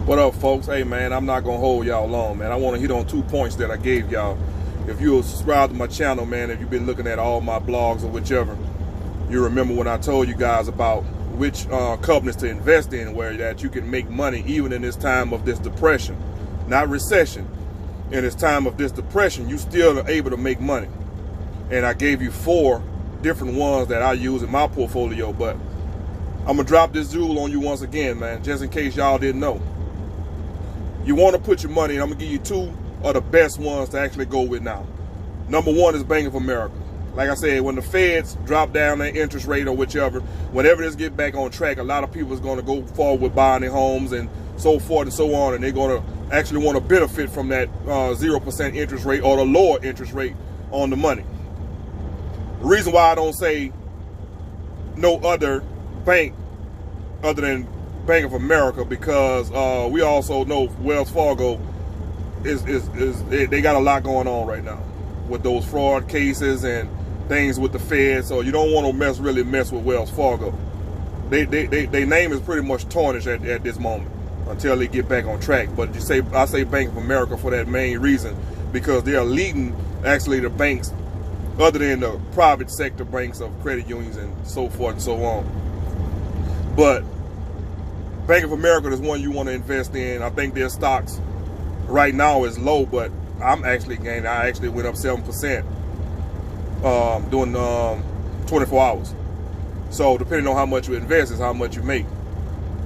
What up, folks? Hey, man, I'm not going to hold y'all long, man. I want to hit on 2 points that I gave y'all. If you'll subscribe to my channel, man, if you've been looking at all my blogs or whichever, you remember when I told you guys about which companies to invest in where that you can make money even in this time of this depression, not recession. In this time of this depression, you still are able to make money. And I gave you 4 different ones that I use in my portfolio, but I'm going to drop this jewel on you once again, man, just in case y'all didn't know. You want to put your money in, I'm going to give you 2 of the best ones to actually go with now. Number 1 is Bank of America. Like I said, when the feds drop down their interest rate or whichever, whenever this get back on track, a lot of people is going to go forward with buying their homes and so forth and so on, and they're going to actually want to benefit from that 0% interest rate or the lower interest rate on the money. The reason why I don't say no other bank other than Bank of America, because we also know Wells Fargo they got a lot going on right now with those fraud cases and things with the Fed. So you don't want to really mess with Wells Fargo. Their name is pretty much tarnished at this moment until they get back on track. But I say Bank of America for that main reason, because they are leading actually the banks other than the private sector banks of credit unions and so forth and so on. But Bank of America is one you want to invest in. I think their stocks right now is low, but I'm actually gaining. I actually went up 7% during 24 hours. So depending on how much you invest is how much you make.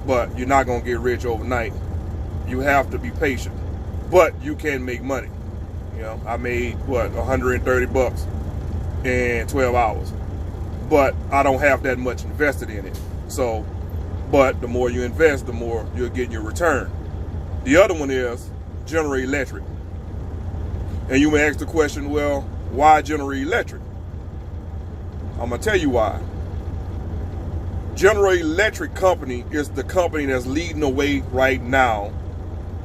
But you're not going to get rich overnight. You have to be patient. But you can make money. You know, I made, what, $130 in 12 hours. But I don't have that much invested in it. So, but the more you invest, the more you'll get your return. The other one is General Electric. And you may ask the question, well, why General Electric? I'm going to tell you why. General Electric Company is the company that's leading the way right now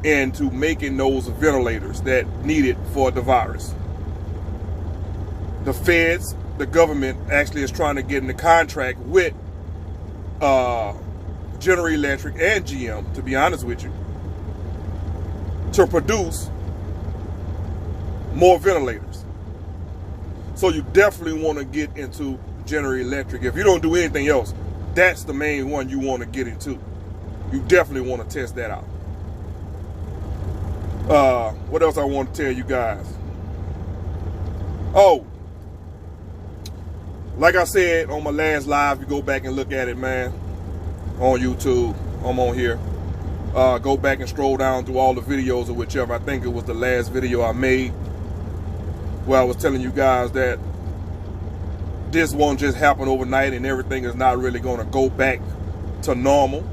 into making those ventilators that needed for the virus. The feds, the government actually is trying to get in the contract with General Electric and GM, to be honest with you, to produce more ventilators. So you definitely want to get into General Electric. If you don't do anything else, that's the main one you want to get into. You definitely want to test that out. What else I want to tell you guys? Oh, like I said on my last live, you go back and look at it, man, on YouTube. I'm on here. Go back and scroll down through all the videos or whichever. I think it was the last video I made where I was telling you guys that this won't just happen overnight and everything is not really going to go back to normal.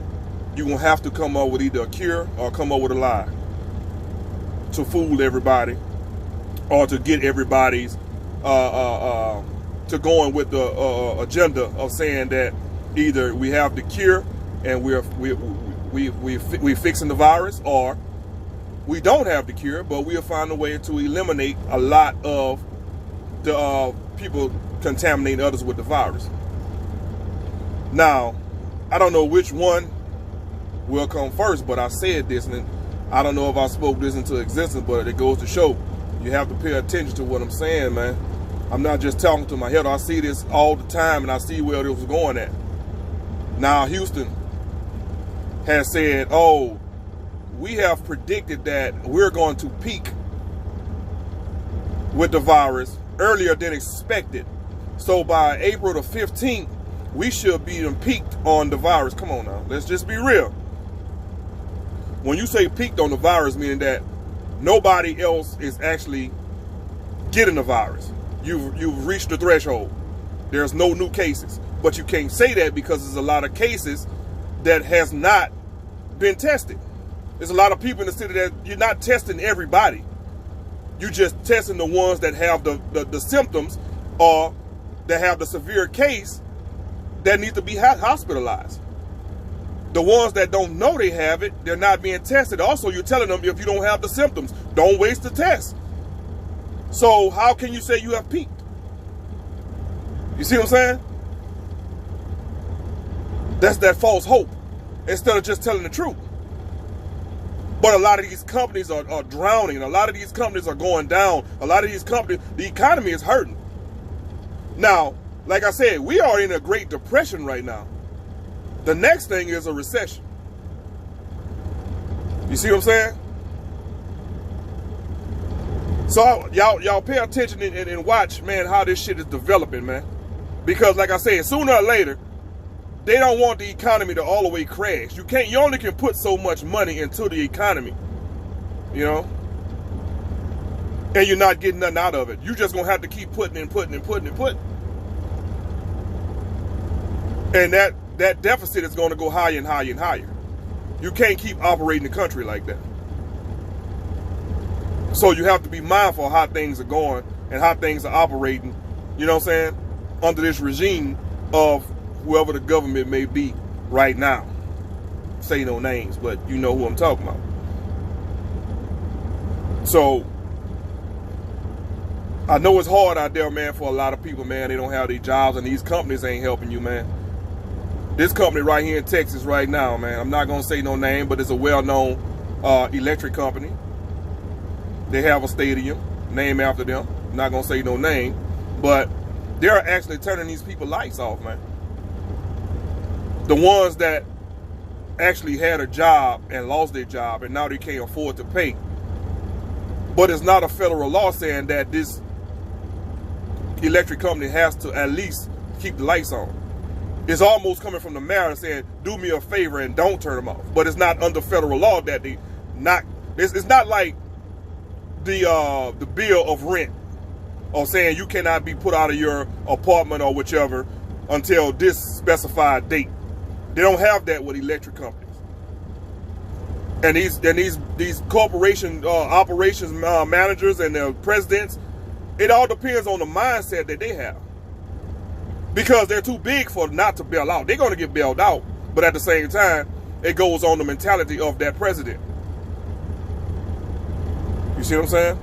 You're going to have to come up with either a cure or come up with a lie to fool everybody or to get everybody's to going with the agenda of saying that either we have the cure and we're fixing the virus, or we don't have the cure, but we'll find a way to eliminate a lot of the people contaminating others with the virus. Now, I don't know which one will come first, but I said this, and I don't know if I spoke this into existence, but it goes to show you have to pay attention to what I'm saying, man. I'm not just talking to my head. I see this all the time, and I see where it was going at. Now, Houston has said, oh, we have predicted that we're going to peak with the virus earlier than expected. So by April the 15th, we should be peaked on the virus. Come on now, let's just be real. When you say peaked on the virus, meaning that nobody else is actually getting the virus. You've reached the threshold. There's no new cases. But you can't say that because there's a lot of cases that has not been tested. There's a lot of people in the city that you're not testing everybody. You're just testing the ones that have the symptoms or that have the severe case that need to be hospitalized. The ones that don't know they have it, they're not being tested. Also, you're telling them if you don't have the symptoms, don't waste the test. So how can you say you have peaked? You see what I'm saying? That's that false hope instead of just telling the truth. But a lot of these companies are drowning. A lot of these companies are going down. A lot of these companies, the economy is hurting. Now, like I said, we are in a Great Depression right now. The next thing is a recession. You see what I'm saying? So y'all pay attention and watch, man, how this shit is developing, man. Because like I said, sooner or later, they don't want the economy to all the way crash. You only can put so much money into the economy, you know? And you're not getting nothing out of it. You're just gonna have to keep putting and putting and putting and putting. And that deficit is gonna go higher and higher and higher. You can't keep operating the country like that. So you have to be mindful of how things are going and how things are operating, you know what I'm saying, under this regime of whoever the government may be right now. Say no names, but you know who I'm talking about. So I know it's hard out there, man, for a lot of people, man. They don't have these jobs and these companies ain't helping you, man. This company right here in Texas right now, man, I'm not going to say no name, but it's a well-known electric company. They have a stadium named after them. I'm not going to say no name, but they're actually turning these people lights off, man. The ones that actually had a job and lost their job and now they can't afford to pay. But it's not a federal law saying that this electric company has to at least keep the lights on. It's almost coming from the mayor saying, do me a favor and don't turn them off. But it's not under federal law that they not, it's not like the bill of rent or saying you cannot be put out of your apartment or whichever until this specified date. They don't have that with electric companies. And these corporation operations managers and their presidents, it all depends on the mindset that they have. Because they're too big for not to bail out. They're going to get bailed out, but at the same time, it goes on the mentality of that president. You see what I'm saying?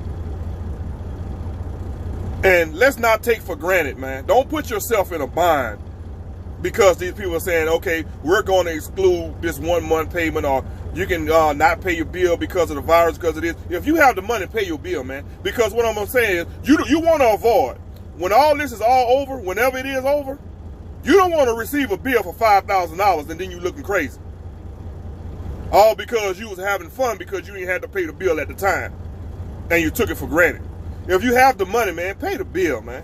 And let's not take for granted, man. Don't put yourself in a bind because these people are saying, okay, we're going to exclude this 1 month payment, or you can not pay your bill because of the virus, because of this. If you have the money, pay your bill, man. Because what I'm saying is, you want to avoid, when all this is all over, whenever it is over, you don't want to receive a bill for $5,000 and then you looking crazy. All because you was having fun because you ain't had to pay the bill at the time and you took it for granted. If you have the money, man, pay the bill, man.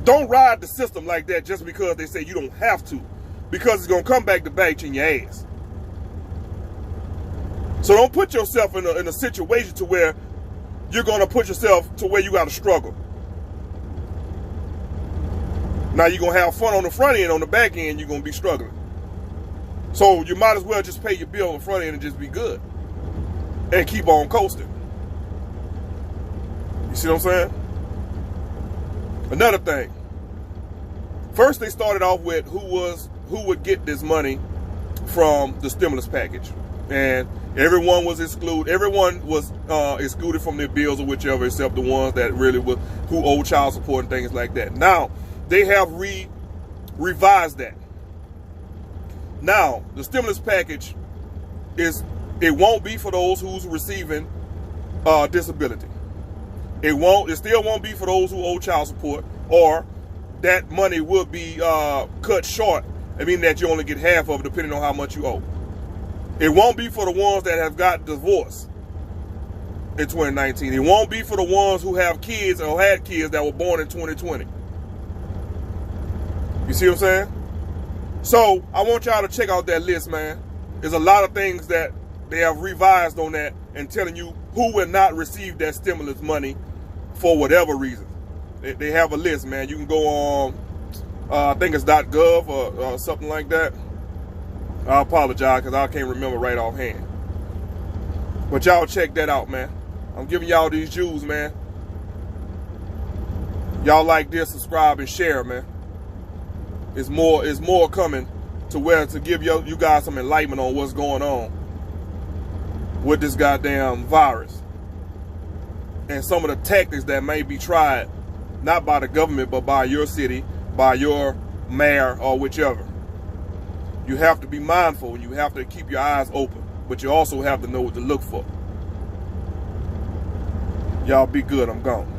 Don't ride the system like that just because they say you don't have to, because it's going to come back to bite you in your ass. So don't put yourself in a situation to where you're going to put yourself to where you got to struggle. Now you're going to have fun on the front end, on the back end, you're going to be struggling. So you might as well just pay your bill on the front end and just be good. And keep on coasting. You see what I'm saying? Another thing. First they started off with who would get this money from the stimulus package. And everyone was excluded. Everyone was excluded from their bills or whichever, except the ones that really were, who owed child support and things like that. Now, they have revised that. Now, the stimulus package it won't be for those who's receiving disability. It still won't be for those who owe child support, or that money will be cut short. I mean that you only get half of it depending on how much you owe. It won't be for the ones that have got divorced in 2019. It won't be for the ones who have kids or had kids that were born in 2020. You see what I'm saying? So I want y'all to check out that list, man. There's a lot of things that they have revised on that and telling you who will not receive that stimulus money for whatever reason. They have a list, man. You can go on, I think it's .gov or something like that. I apologize because I can't remember right offhand. But y'all check that out, man. I'm giving y'all these jewels, man. Y'all like this, subscribe, and share, man. It's more coming to give you guys some enlightenment on what's going on with this goddamn virus. And some of the tactics that may be tried, not by the government, but by your city, by your mayor, or whichever. You have to be mindful, and you have to keep your eyes open. but you also have to know what to look for. Y'all be good. I'm gone.